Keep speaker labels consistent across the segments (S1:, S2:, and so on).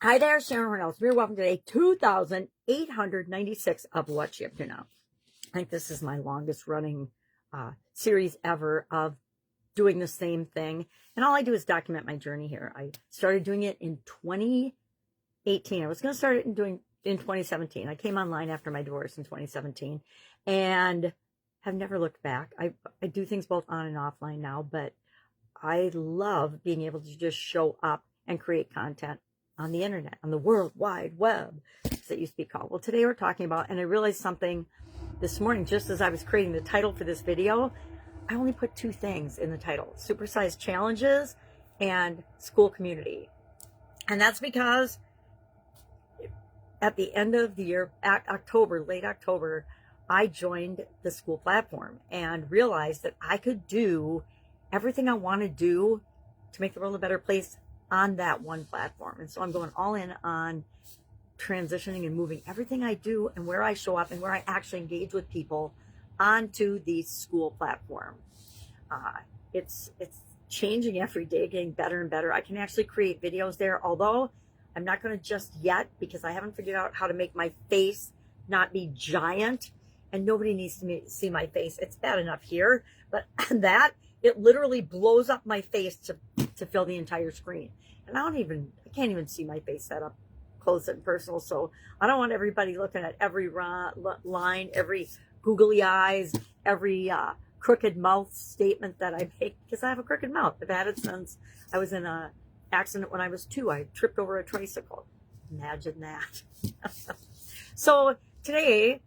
S1: Hi there, Sharon Horne-Ellstrom. You're welcome to day 2,896 of What You Up To Now. I think this is my longest running series ever of doing the same thing. And all I do is document my journey here. I started doing it in 2018. I was going to start it in 2017. I came online after my divorce in 2017 and have never looked back. I do things both on and offline now, but I love being able to just show up and create content on the internet, on the World Wide Web, as it used to be called. Well, today we're talking about, and I realized something this morning, just as I was creating the title for this video, I only put two things in the title: Supersize Challenges and School Community. And that's because at the end of the year, October, late October, I joined the Skool platform and realized that I could do everything I want to do to make the world a better place on that one platform. And so I'm going all in on transitioning and moving everything I do and where I show up and where I actually engage with people onto the Skool platform. It's changing every day, getting better and better. I can actually create videos there, although I'm not going to just yet, because I haven't figured out how to make my face not be giant, and nobody needs to see my face. It's bad enough here, but that, it literally blows up my face to fill the entire screen. And I can't even see my face set up close and personal. So I don't want everybody looking at every line, every googly eyes, every crooked mouth statement that I make, because I have a crooked mouth. I've had it since I was in an accident when I was 2. I tripped over a tricycle. Imagine that. So today,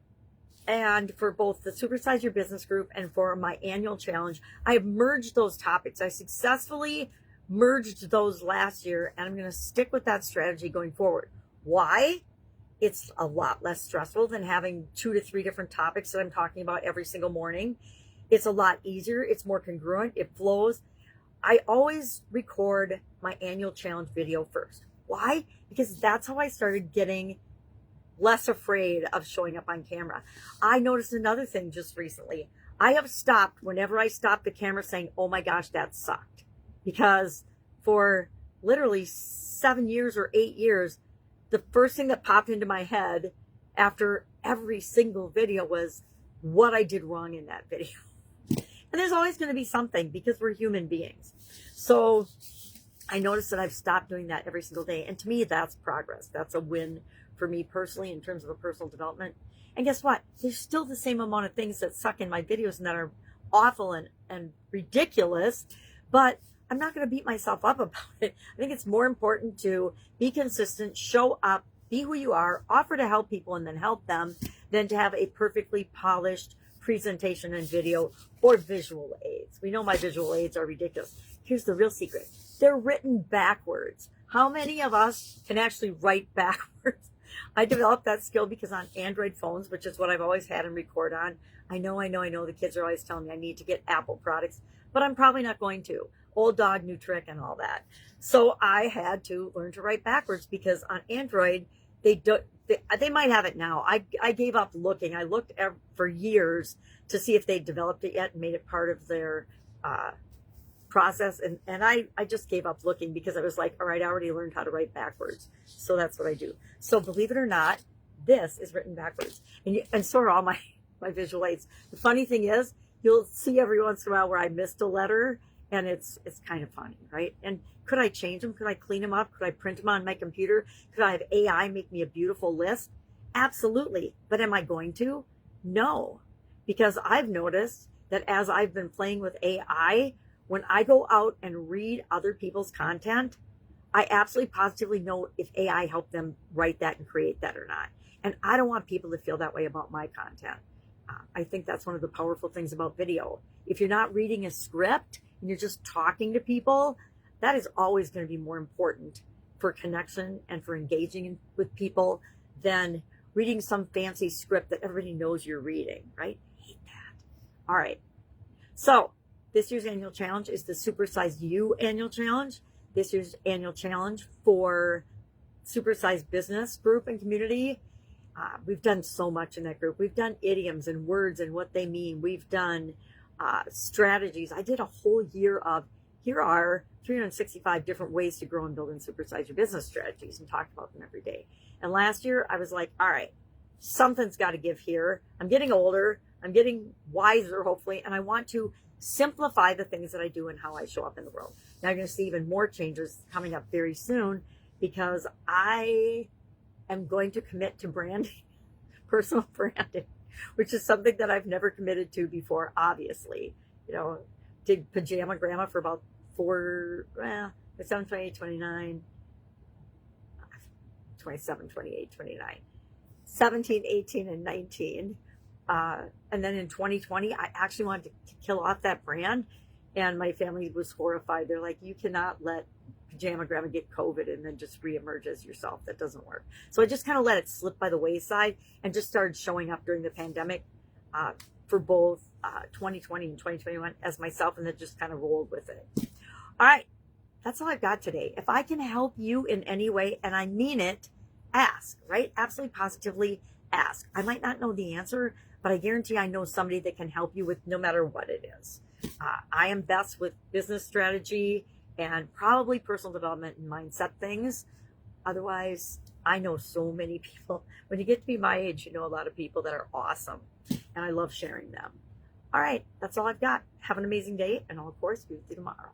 S1: and for both the Supersize Your Business group and for my annual challenge, I have merged those topics. I successfully merged those last year, and I'm going to stick with that strategy going forward. Why? It's a lot less stressful than having 2 to 3 different topics that I'm talking about every single morning. It's a lot easier. It's more congruent. It flows. I always record my annual challenge video first. Why? Because that's how I started getting less afraid of showing up on camera. I noticed another thing just recently. I have stopped whenever I stop the camera saying, oh my gosh, that sucked. Because for literally 7 years or 8 years, the first thing that popped into my head after every single video was what I did wrong in that video. And there's always going to be something, because we're human beings. So I noticed that I've stopped doing that every single day. And to me, that's progress. That's a win for me personally in terms of a personal development. And guess what? There's still the same amount of things that suck in my videos and that are awful and ridiculous, but I'm not going to beat myself up about it. I think it's more important to be consistent, show up, be who you are, offer to help people and then help them, than to have a perfectly polished presentation and video or visual aids. We know my visual aids are ridiculous. Here's the real secret. They're written backwards. How many of us can actually write backwards? I developed that skill because on Android phones, which is what I've always had and record on, I know the kids are always telling me I need to get Apple products, but I'm probably not going to. Old dog, new trick, and all that. So I had to learn to write backwards, because on Android, they might have it now. I gave up looking. I looked for years to see if they developed it yet and made it part of their process. And I just gave up looking, because I was like, all right, I already learned how to write backwards. So that's what I do. So believe it or not, this is written backwards. And so are all my visual aids. The funny thing is, you'll see every once in a while where I missed a letter, and it's kind of funny, right? And could I change them? Could I clean them up? Could I print them on my computer? Could I have AI make me a beautiful list? Absolutely. But am I going to? No. Because I've noticed that as I've been playing with AI, when I go out and read other people's content, I absolutely positively know if AI helped them write that and create that or not. And I don't want people to feel that way about my content. I think that's one of the powerful things about video. If you're not reading a script and you're just talking to people, that is always going to be more important for connection and for engaging with people than reading some fancy script that everybody knows you're reading, right? I hate that. All right. So this year's annual challenge is the Supersize You annual challenge. This year's annual challenge for Supersize Business group and community. We've done so much in that group. We've done idioms and words and what they mean. We've done strategies. I did a whole year of here are 365 different ways to grow and build and supersize your business strategies, and talk about them every day. And last year I was like, all right, something's got to give here. I'm getting older. I'm getting wiser, hopefully. And I want to simplify the things that I do and how I show up in the world. Now you're going to see even more changes coming up very soon, because I am going to commit to branding, personal branding, which is something that I've never committed to before, obviously. You know, did Pajama Grandma for about 7, 28, 29, 27, 28, 29, 17, 18, and 19. And then in 2020, I actually wanted to kill off that brand. And my family was horrified. They're like, you cannot let Pajama Grandma get COVID and then just reemerge as yourself. That doesn't work. So I just kind of let it slip by the wayside and just started showing up during the pandemic for both 2020 and 2021 as myself, and then just kind of rolled with it. All right. That's all I've got today. If I can help you in any way, and I mean it, ask, right? Absolutely positively ask. I might not know the answer, but I guarantee I know somebody that can help you with no matter what it is. I am best with business strategy and probably personal development and mindset things. Otherwise, I know so many people. When you get to be my age, you know a lot of people that are awesome, and I love sharing them. All right, that's all I've got. Have an amazing day, and I'll, of course, be with you tomorrow.